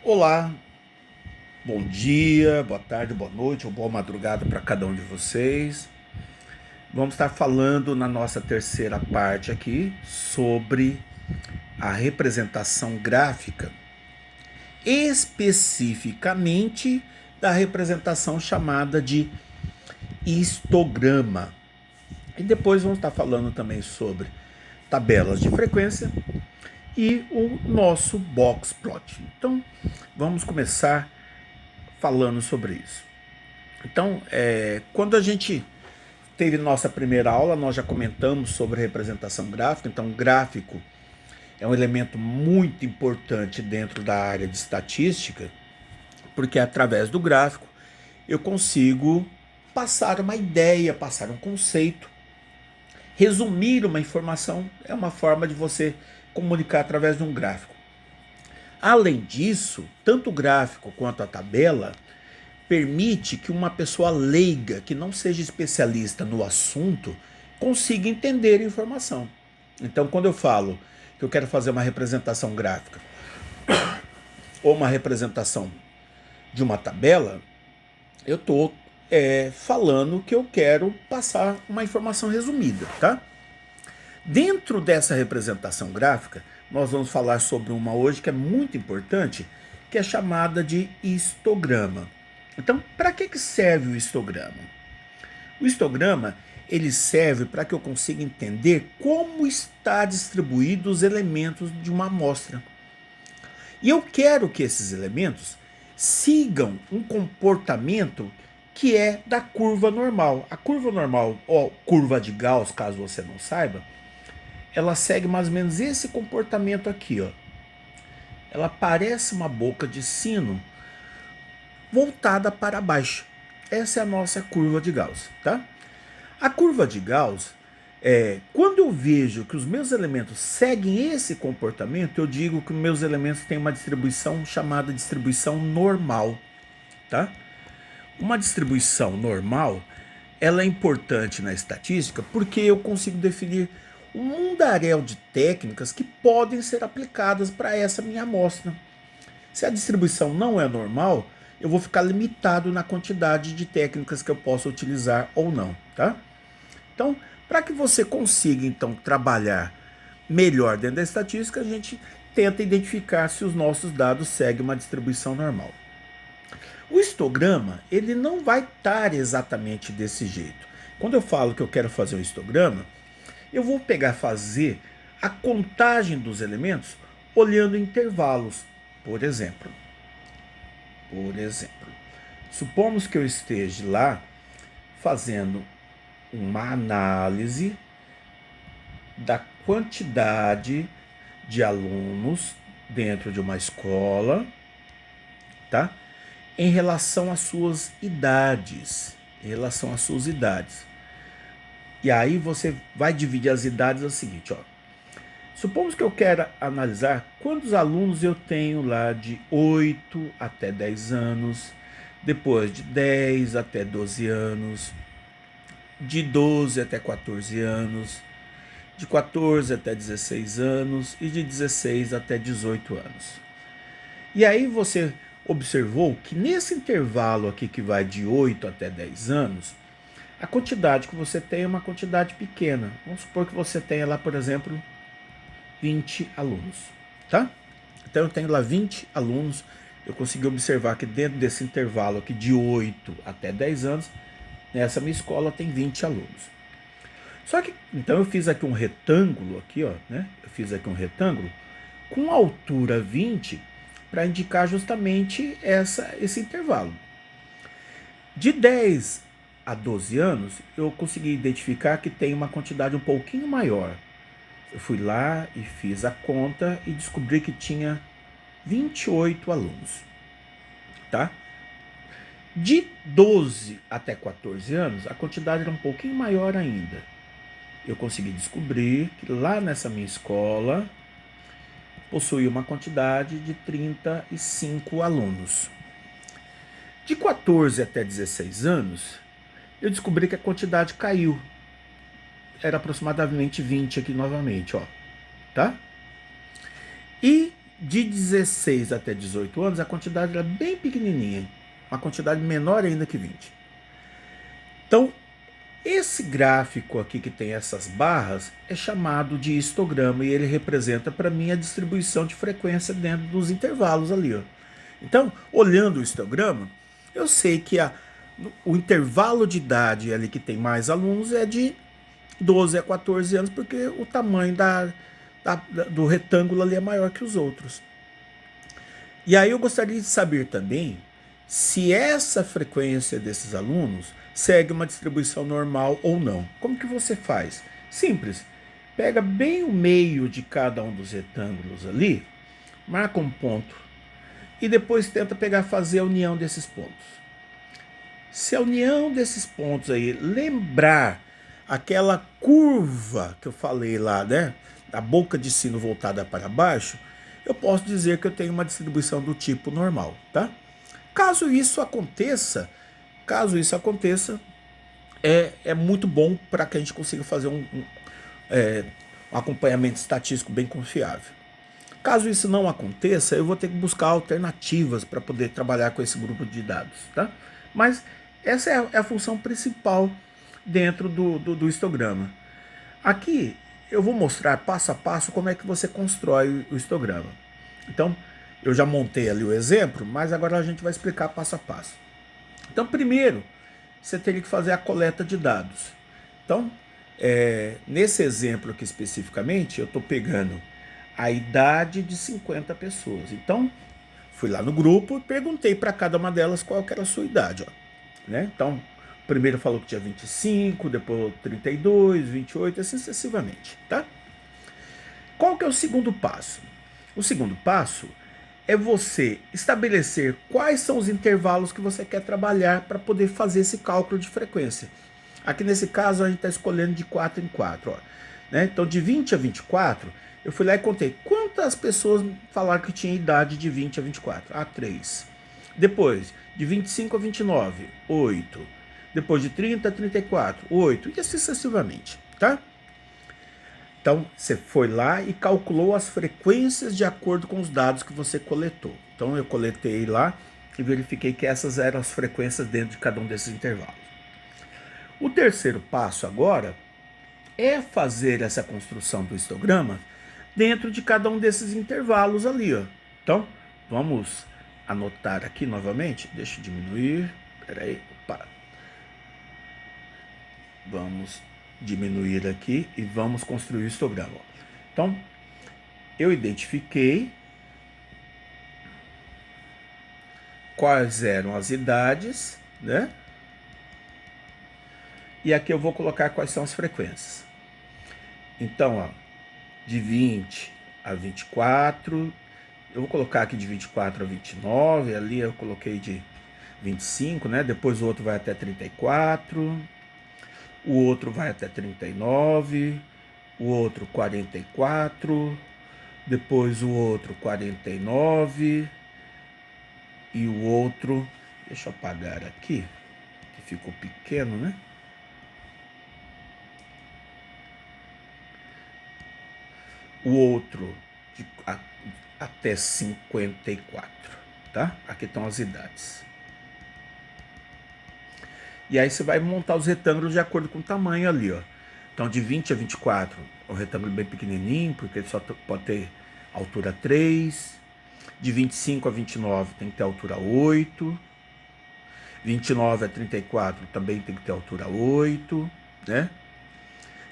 Olá, bom dia, boa tarde, boa noite ou boa madrugada para cada um de vocês. Vamos estar falando na nossa terceira parte aqui sobre a representação gráfica, especificamente da representação chamada de histograma. E depois vamos estar falando também sobre tabelas de frequência e o nosso box plot. Então, vamos começar falando sobre isso. Então, quando a gente teve nossa primeira aula, nós já comentamos sobre representação gráfica. Então, o gráfico é um elemento muito importante dentro da área de estatística, porque através do gráfico eu consigo passar uma ideia, passar um conceito, resumir uma informação. É uma forma de você comunicar através de um gráfico. Além disso, tanto o gráfico quanto a tabela permite que uma pessoa leiga, que não seja especialista no assunto, consiga entender a informação. Então, quando eu falo que eu quero fazer uma representação gráfica ou uma representação de uma tabela, eu estou falando que eu quero passar uma informação resumida, tá? Dentro dessa representação gráfica, nós vamos falar sobre uma hoje que é muito importante, que é chamada de histograma. Então, para que serve o histograma? O histograma ele serve para que eu consiga entender como está distribuídos os elementos de uma amostra. E eu quero que esses elementos sigam um comportamento que é da curva normal. A curva normal, ou curva de Gauss, caso você não saiba, ela segue mais ou menos esse comportamento aqui, ó. Ela parece uma boca de sino voltada para baixo. Essa é a nossa curva de Gauss, tá? A curva de Gauss, quando eu vejo que os meus elementos seguem esse comportamento, eu digo que os meus elementos têm uma distribuição chamada distribuição normal, tá? Uma distribuição normal, ela é importante na estatística porque eu consigo definir um mundaréu de técnicas que podem ser aplicadas para essa minha amostra. Se a distribuição não é normal, eu vou ficar limitado na quantidade de técnicas que eu posso utilizar ou não, tá? Então, para que você consiga então trabalhar melhor dentro da estatística, a gente tenta identificar se os nossos dados seguem uma distribuição normal. O histograma, ele não vai estar exatamente desse jeito. Quando eu falo que eu quero fazer um histograma, eu vou fazer a contagem dos elementos olhando intervalos. Por exemplo, supomos que eu esteja lá fazendo uma análise da quantidade de alunos dentro de uma escola, tá? Em relação às suas idades, E aí você vai dividir as idades o seguinte, ó. Supomos que eu quero analisar quantos alunos eu tenho lá de 8 até 10 anos, depois de 10 até 12 anos, de 12 até 14 anos, de 14 até 16 anos e de 16 até 18 anos. E aí você observou que nesse intervalo aqui que vai de 8 até 10 anos, a quantidade que você tem é uma quantidade pequena. Vamos supor que você tenha lá, por exemplo, 20 alunos, tá? Então eu tenho lá 20 alunos, eu consegui observar que dentro desse intervalo aqui de 8 até 10 anos, nessa minha escola tem 20 alunos. Só que, então eu fiz aqui um retângulo aqui, ó, né? Eu fiz aqui um retângulo com altura 20 para indicar justamente esse intervalo. De 10 a 12 anos, eu consegui identificar que tem uma quantidade um pouquinho maior. Eu fui lá e fiz a conta e descobri que tinha 28 alunos, tá? De 12 até 14 anos, a quantidade era um pouquinho maior ainda. Eu consegui descobrir que lá nessa minha escola possuía uma quantidade de 35 alunos. De 14 até 16 anos, eu descobri que a quantidade caiu. Era aproximadamente 20 aqui novamente, ó, tá? E De 16 até 18 anos, a quantidade era bem pequenininha, uma quantidade menor ainda que 20. Então, esse gráfico aqui que tem essas barras é chamado de histograma e ele representa para mim a distribuição de frequência dentro dos intervalos ali, ó. Então, olhando o histograma, eu sei que o intervalo de idade ali que tem mais alunos é de 12 a 14 anos, porque o tamanho do retângulo ali é maior que os outros. E aí eu gostaria de saber também se essa frequência desses alunos segue uma distribuição normal ou não. Como que você faz? Simples. Pega bem o meio de cada um dos retângulos ali, marca um ponto e depois tenta fazer a união desses pontos. Se a união desses pontos aí lembrar aquela curva que eu falei lá, né, da boca de sino voltada para baixo, eu posso dizer que eu tenho uma distribuição do tipo normal, tá? Caso isso aconteça, é muito bom para que a gente consiga fazer um acompanhamento estatístico bem confiável. Caso isso não aconteça, eu vou ter que buscar alternativas para poder trabalhar com esse grupo de dados, tá? Mas essa é a função principal dentro do histograma. Aqui eu vou mostrar passo a passo como é que você constrói o histograma. Então, eu já montei ali o exemplo, mas agora a gente vai explicar passo a passo. Então, primeiro, você teria que fazer a coleta de dados. Então, nesse exemplo aqui especificamente, eu estou pegando a idade de 50 pessoas. Então, fui lá no grupo e perguntei para cada uma delas qual que era a sua idade. Ó, né? Então, primeiro falou que tinha 25, depois 32, 28, assim sucessivamente. Tá? Qual que é o segundo passo? O segundo passo é você estabelecer quais são os intervalos que você quer trabalhar para poder fazer esse cálculo de frequência. Aqui nesse caso a gente está escolhendo de 4 em 4. Ó, né? Então de 20 a 24, eu fui lá e contei quantas pessoas falaram que tinha idade de 20 a 24. Ah, 3. Depois, de 25 a 29, 8. Depois de 30 a 34, 8. E assim sucessivamente, tá? Então, você foi lá e calculou as frequências de acordo com os dados que você coletou. Então, eu coletei lá e verifiquei que essas eram as frequências dentro de cada um desses intervalos. O terceiro passo agora é fazer essa construção do histograma dentro de cada um desses intervalos ali, ó. Então, vamos anotar aqui novamente. Deixa eu diminuir. Peraí, opa. Vamos diminuir aqui e vamos construir o histograma. Então, eu identifiquei quais eram as idades, né? E aqui eu vou colocar quais são as frequências. Então, ó, de 20 a 24, eu vou colocar aqui de 24 a 29, ali eu coloquei de 25, né? Depois o outro vai até 34. O outro vai até 39, o outro 44, depois o outro 49 e o outro, deixa eu apagar aqui, que ficou pequeno, né? O outro até 54, tá? Aqui estão as idades. E aí você vai montar os retângulos de acordo com o tamanho ali, ó. Então de 20 a 24, o retângulo bem pequenininho, porque ele só pode ter altura 3. De 25 a 29 tem que ter altura 8. 29 a 34 também tem que ter altura 8, né?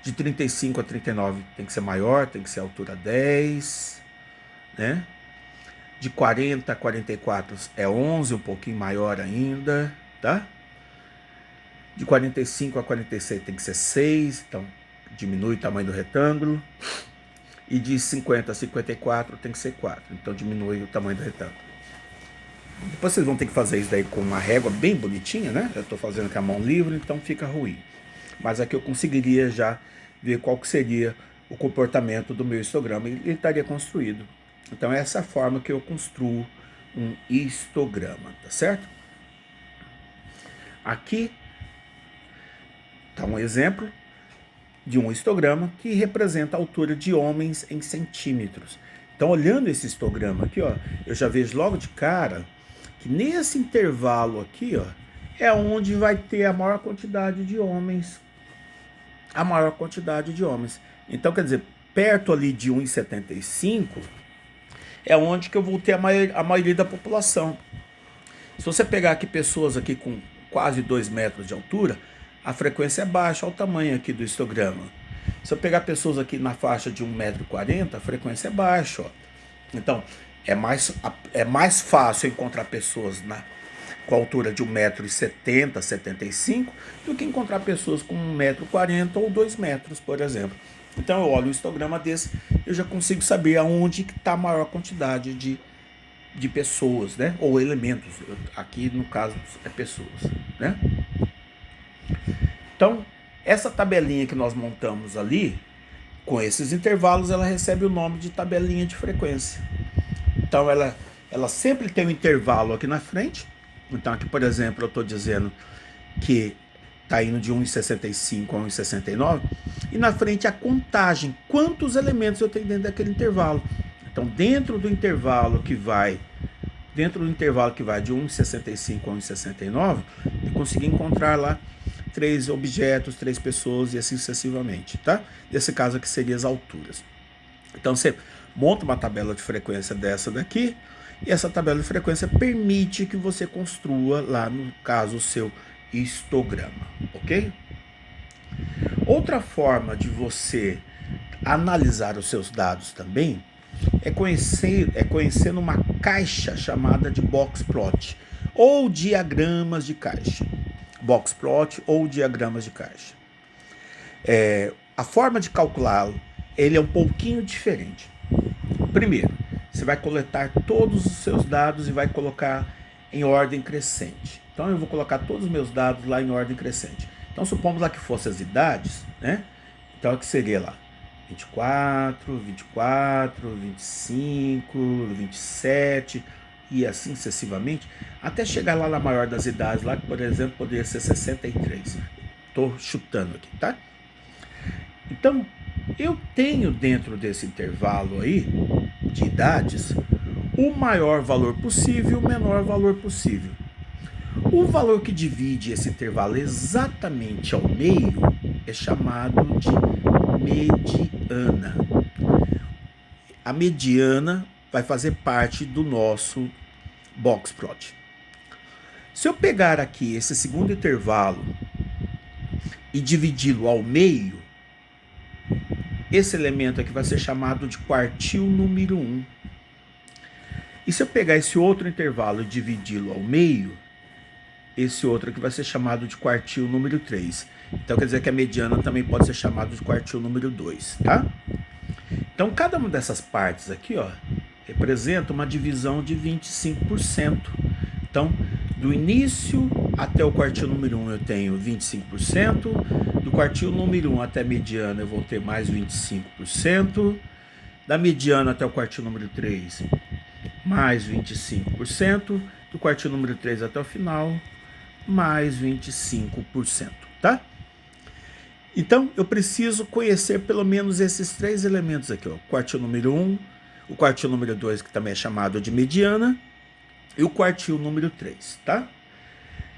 De 35 a 39 tem que ser maior, tem que ser altura 10, né? De 40 a 44 é 11, um pouquinho maior ainda, tá? De 45 a 46 tem que ser 6, então diminui o tamanho do retângulo. E de 50 a 54 tem que ser 4, então diminui o tamanho do retângulo. Depois vocês vão ter que fazer isso daí com uma régua bem bonitinha, né? Eu estou fazendo com a mão livre, então fica ruim. Mas aqui eu conseguiria já ver qual que seria o comportamento do meu histograma e ele estaria construído. Então essa é a forma que eu construo um histograma, tá certo? Aqui está um exemplo de um histograma que representa a altura de homens em centímetros. Então, olhando esse histograma aqui, ó, eu já vejo logo de cara que nesse intervalo aqui, ó, é onde vai ter a maior quantidade de homens. A maior quantidade de homens. Então, quer dizer, perto ali de 1,75 é onde que eu vou ter a maioria da população. Se você pegar aqui pessoas aqui com quase 2 metros de altura, a frequência é baixa, olha o tamanho aqui do histograma. Se eu pegar pessoas aqui na faixa de 1,40 m, a frequência é baixa. Ó. Então, é mais fácil encontrar pessoas com a altura de 1,70 m, 75 do que encontrar pessoas com 1,40 m ou 2 metros, por exemplo. Então, eu olho o histograma desse, eu já consigo saber aonde está a maior quantidade de pessoas, né? Ou elementos. Aqui, no caso, é pessoas, né? Então, essa tabelinha que nós montamos ali, com esses intervalos, ela recebe o nome de tabelinha de frequência. Então, ela sempre tem um intervalo aqui na frente. Então, aqui, por exemplo, eu estou dizendo que está indo de 1,65 a 1,69. E na frente a contagem, quantos elementos eu tenho dentro daquele intervalo. Então, dentro do intervalo que vai de 1,65 a 1,69, eu consegui encontrar lá 3 objetos, 3 pessoas e assim sucessivamente, tá? Nesse caso aqui seria as alturas. Então você monta uma tabela de frequência dessa daqui, e essa tabela de frequência permite que você construa lá, no caso, o seu histograma, ok? Outra forma de você analisar os seus dados também é conhecendo uma caixa chamada de box plot ou diagramas de caixa. Box plot ou diagramas de caixa. A forma de calculá-lo, ele é um pouquinho diferente. Primeiro, você vai coletar todos os seus dados e vai colocar em ordem crescente. Então eu vou colocar todos os meus dados lá em ordem crescente. Então supomos lá que fossem as idades, né? Então o que seria lá? 24, 24, 25, 27 e assim sucessivamente, até chegar lá na maior das idades, lá que, por exemplo, poderia ser 63. Estou chutando aqui, tá? Então, eu tenho dentro desse intervalo aí de idades o maior valor possível e o menor valor possível. O valor que divide esse intervalo exatamente ao meio é chamado de mediana. A mediana vai fazer parte do nosso box plot. Se eu pegar aqui esse segundo intervalo e dividi-lo ao meio, esse elemento aqui vai ser chamado de quartil número 1. E se eu pegar esse outro intervalo e dividi-lo ao meio, esse outro aqui vai ser chamado de quartil número 3. Então quer dizer que a mediana também pode ser chamada de quartil número 2, tá? Então cada uma dessas partes aqui, ó, representa uma divisão de 25%. Então, do início até o quartil número 1 eu tenho 25%, do quartil número 1 até a mediana eu vou ter mais 25%, da mediana até o quartil número 3 mais 25%, do quartil número 3 até o final mais 25%, tá? Então, eu preciso conhecer pelo menos esses 3 elementos aqui, ó. O quartil número 1, o quartil número 2, que também é chamado de mediana, e o quartil número 3, tá?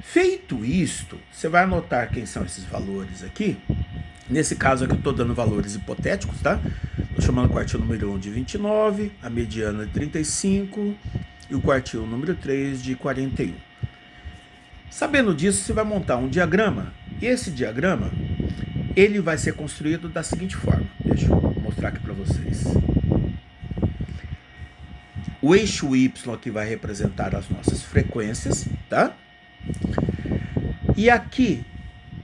Feito isto, você vai anotar quem são esses valores aqui. Nesse caso aqui eu estou dando valores hipotéticos, tá? Estou chamando o quartil número 1 de 29, a mediana de 35 e o quartil número 3 de 41. Sabendo disso, você vai montar um diagrama. Esse diagrama, ele vai ser construído da seguinte forma. Deixa eu mostrar aqui para vocês. O eixo Y aqui vai representar as nossas frequências, tá? E aqui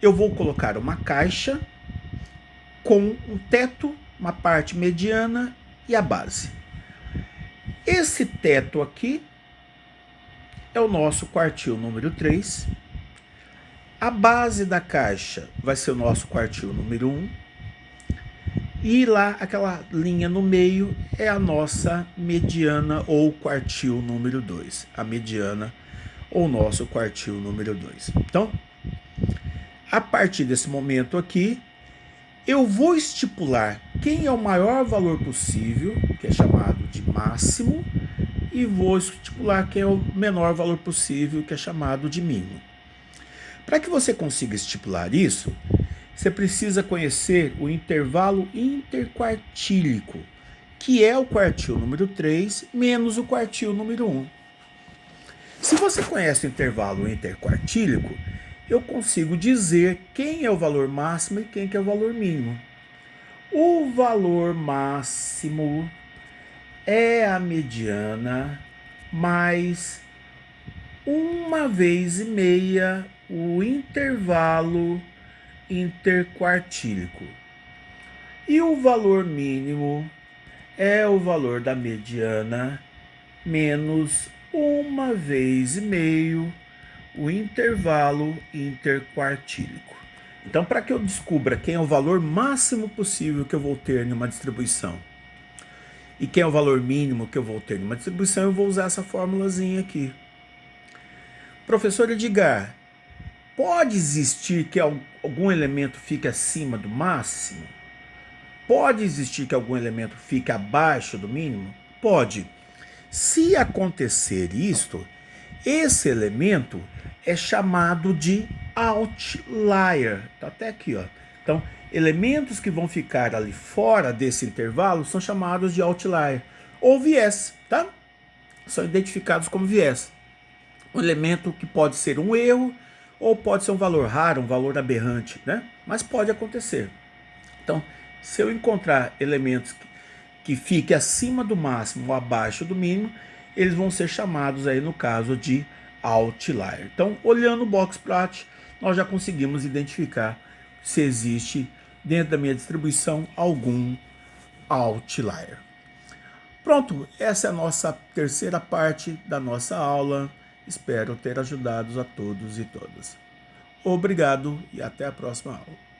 eu vou colocar uma caixa com um teto, uma parte mediana e a base. Esse teto aqui é o nosso quartil número 3. A base da caixa vai ser o nosso quartil número 1. E lá, aquela linha no meio é a nossa mediana ou quartil número 2. A mediana ou nosso quartil número 2. Então, a partir desse momento aqui, eu vou estipular quem é o maior valor possível, que é chamado de máximo, e vou estipular quem é o menor valor possível, que é chamado de mínimo. Para que você consiga estipular isso, você precisa conhecer o intervalo interquartílico, que é o quartil número 3 menos o quartil número 1. Se você conhece o intervalo interquartílico, eu consigo dizer quem é o valor máximo e quem que é o valor mínimo. O valor máximo é a mediana mais 1,5 vezes o intervalo interquartílico. E o valor mínimo é o valor da mediana menos 1,5 vezes o intervalo interquartílico. Então, para que eu descubra quem é o valor máximo possível que eu vou ter em uma distribuição e quem é o valor mínimo que eu vou ter em uma distribuição, eu vou usar essa formulazinha aqui. Professor Edgar, pode existir que algum elemento fique acima do máximo? Pode existir que algum elemento fique abaixo do mínimo? Pode. Se acontecer isto, esse elemento é chamado de outlier. Está até aqui, ó. Então, elementos que vão ficar ali fora desse intervalo são chamados de outlier ou viés, tá? São identificados como viés. Um elemento que pode ser um erro ou pode ser um valor raro, um valor aberrante, né? Mas pode acontecer. Então, se eu encontrar elementos que fiquem acima do máximo ou abaixo do mínimo, eles vão ser chamados aí no caso de outlier. Então, olhando o boxplot, nós já conseguimos identificar se existe dentro da minha distribuição algum outlier. Pronto, essa é a nossa terceira parte da nossa aula. Espero ter ajudado a todos e todas. Obrigado e até a próxima aula.